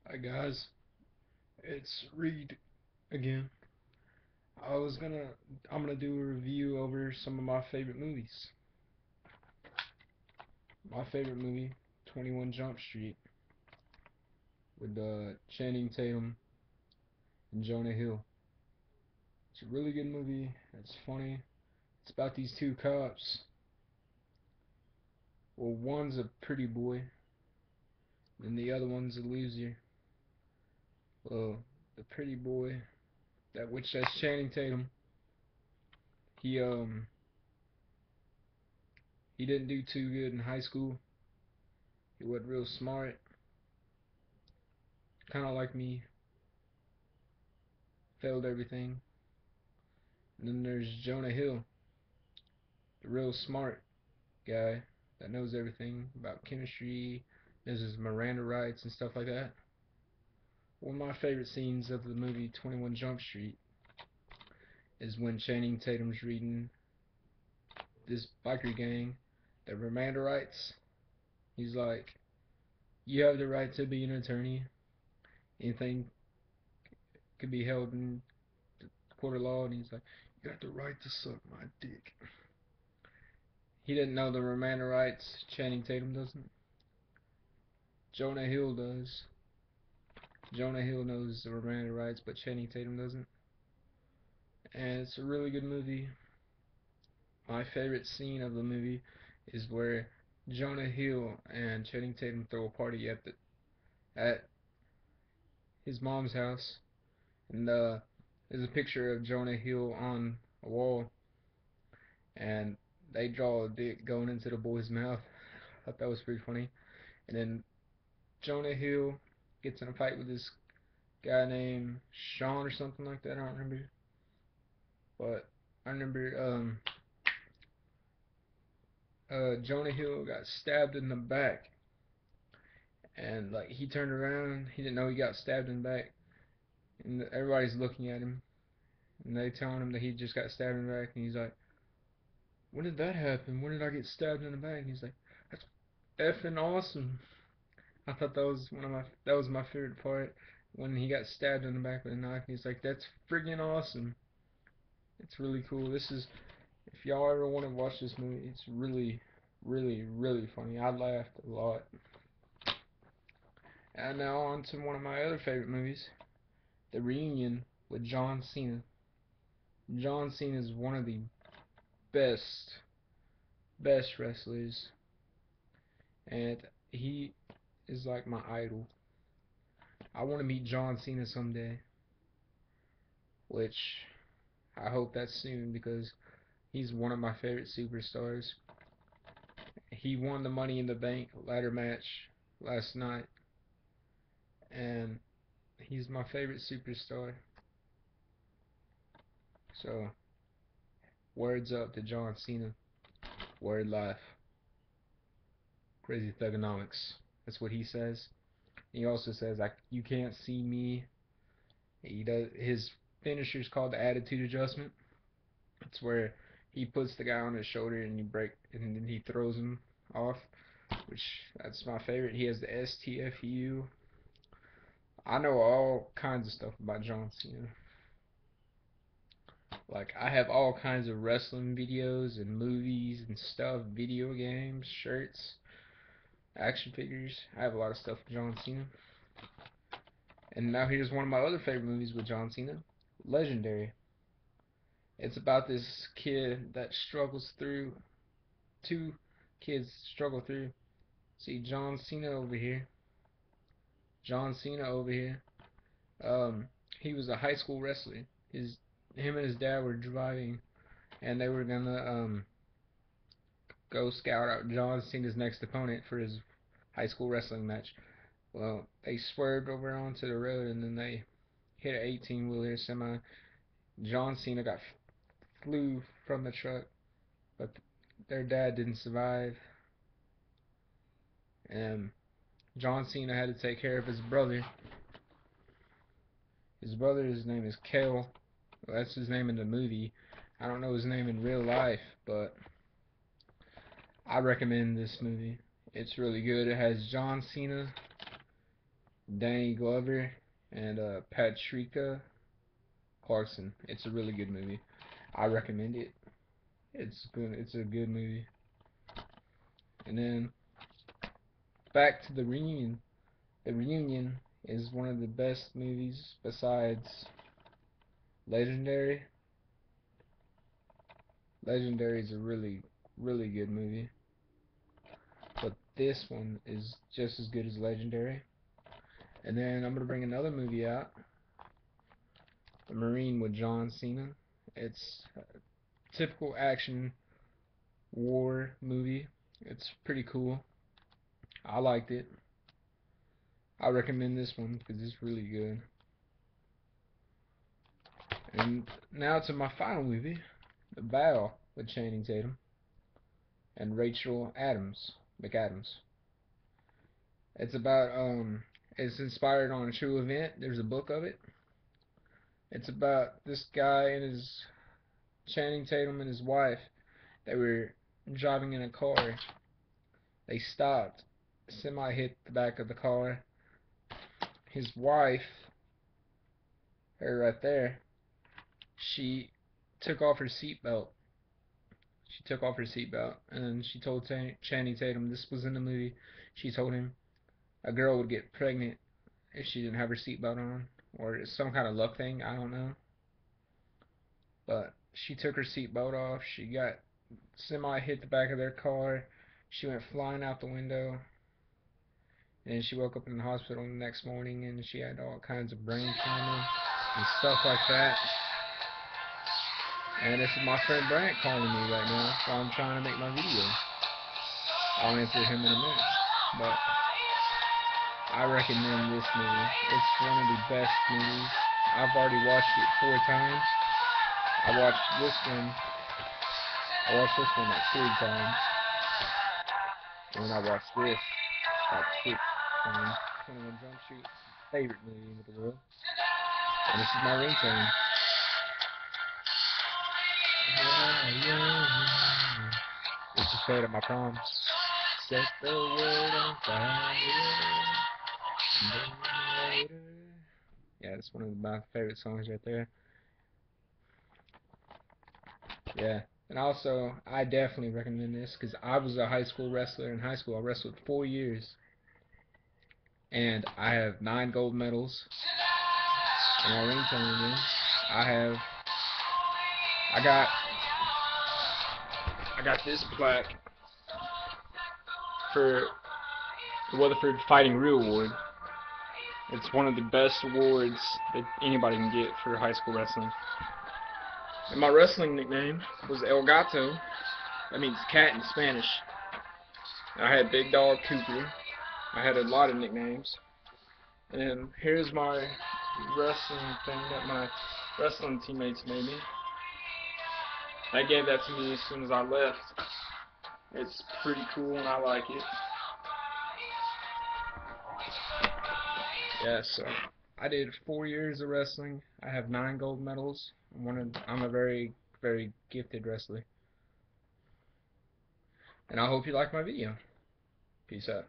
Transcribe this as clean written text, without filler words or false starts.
Hi guys, it's Reed again. I was gonna, I'm gonna do a review over some of my favorite movies. My favorite movie, 21 Jump Street, with Channing Tatum and Jonah Hill. It's a really good movie. It's funny. It's about these two cops. Well, one's a pretty boy, and the other one's a loser. Well, the pretty boy, that's Channing Tatum. He um he didn't do too good in high school. He wasn't real smart, kind of like me. Failed everything. And then there's Jonah Hill, the real smart guy that knows everything about chemistry, knows his Miranda rights and stuff like that. One of my favorite scenes of the movie 21 Jump Street is when Channing Tatum's reading this biker gang their Miranda rights. He's like, you have the right to be an attorney. Anything could be held in court of law. And he's like, you got the right to suck my dick. He didn't know the Miranda rights. Channing Tatum doesn't. Jonah Hill does. Jonah Hill knows the Miranda rights, but Channing Tatum doesn't. And it's a really good movie. My favorite scene of the movie is where Jonah Hill and Channing Tatum throw a party at his mom's house, and there's a picture of Jonah Hill on a wall, and they draw a dick going into the boy's mouth. I thought that was pretty funny. And then Jonah Hill gets in a fight with this guy named Sean or something like that. I don't remember, but I remember Jonah Hill got stabbed in the back, and like he turned around, he didn't know he got stabbed in the back, and everybody's looking at him, and they telling him that he just got stabbed in the back, and he's like, "When did that happen? When did I get stabbed in the back?" And he's like, "That's effing awesome." I thought that was my favorite part when he got stabbed in the back with a knife. And he's like, "That's friggin' awesome." It's really cool. This is If y'all ever want to watch this movie, it's really, really, really funny. I laughed a lot. And now on to one of my other favorite movies, The Reunion with John Cena. John Cena is one of the best, best wrestlers, and he is like my idol. I want to meet John Cena someday, which I hope that's soon because he's one of my favorite superstars. He won the Money in the Bank ladder match last night, and he's my favorite superstar. So, words up to John Cena. Word life. Crazy Thugonomics. That's what he says. He also says, like, you can't see me. He does his finisher's called the attitude adjustment. It's where he puts the guy on his shoulder and then he throws him off, which that's my favorite. He has the STFU. I know all kinds of stuff about John Cena. Like I have all kinds of wrestling videos and movies and stuff, video games, shirts, action figures. I have a lot of stuff with John Cena. And now here's one of my other favorite movies with John Cena, Legendary. It's about this kid that struggles through two kids struggle through. See John Cena over here. John Cena over here. Um, he was a high school wrestler. Him and his dad were driving, and they were gonna go scout out John Cena's next opponent for his high school wrestling match. Well, they swerved over onto the road, and then they hit an 18 wheeler semi. John Cena flew from the truck, but their dad didn't survive, and John Cena had to take care of his brother. His name is Kale. Well, that's his name in the movie. I don't know his name in real life, but I recommend this movie. It's really good. It has John Cena, Danny Glover and Patricia Clarkson. It's a really good movie. I recommend it. It's good. It's a good movie. And then back to The Reunion. The Reunion is one of the best movies besides Legendary. Legendary is a really, really good movie. But this one is just as good as Legendary. And then I'm going to bring another movie out. The Marine with John Cena. It's a typical action war movie. It's pretty cool. I liked it. I recommend this one because it's really good. And now to my final movie, The Vow with Channing Tatum and Rachel McAdams. It's about it's inspired on a true event. There's a book of it. It's about this guy and his Channing Tatum and his wife. They were driving in a car. They stopped. A semi hit the back of the car. His wife, her right there, she took off her seatbelt. She took off her seatbelt, and then she told Channing Tatum, this was in the movie, she told him a girl would get pregnant if she didn't have her seatbelt on, or some kind of luck thing, I don't know. But she took her seatbelt off, she got semi hit the back of their car, she went flying out the window, and she woke up in the hospital the next morning and she had all kinds of brain trauma and stuff like that. And this is my friend Brant calling me right now while I'm trying to make my video. I'll answer him in a minute. But I recommend this movie. It's one of the best movies. I've already watched it 4 times. I watched this one like 3 times. And I watched this like 6 times. 21 Jump Street, favorite movie in the world. And this is my ringtone. This is played at my prom. Set the world on fire. Yeah, it's one of my favorite songs right there. Yeah, and also I definitely recommend this because I was a high school wrestler in high school. I wrestled 4 years, and I have 9 gold medals. And my ringtone again. I got this plaque for the Weatherford Fighting Real Award. It's one of the best awards that anybody can get for high school wrestling. And my wrestling nickname was El Gato. That means cat in Spanish. I had Big Dog Cooper. I had a lot of nicknames. And here's my wrestling thing that my wrestling teammates made me. They gave that to me as soon as I left. It's pretty cool and I like it. Yeah, so I did 4 years of wrestling. I have 9 gold medals. I'm a very, very gifted wrestler. And I hope you like my video. Peace out.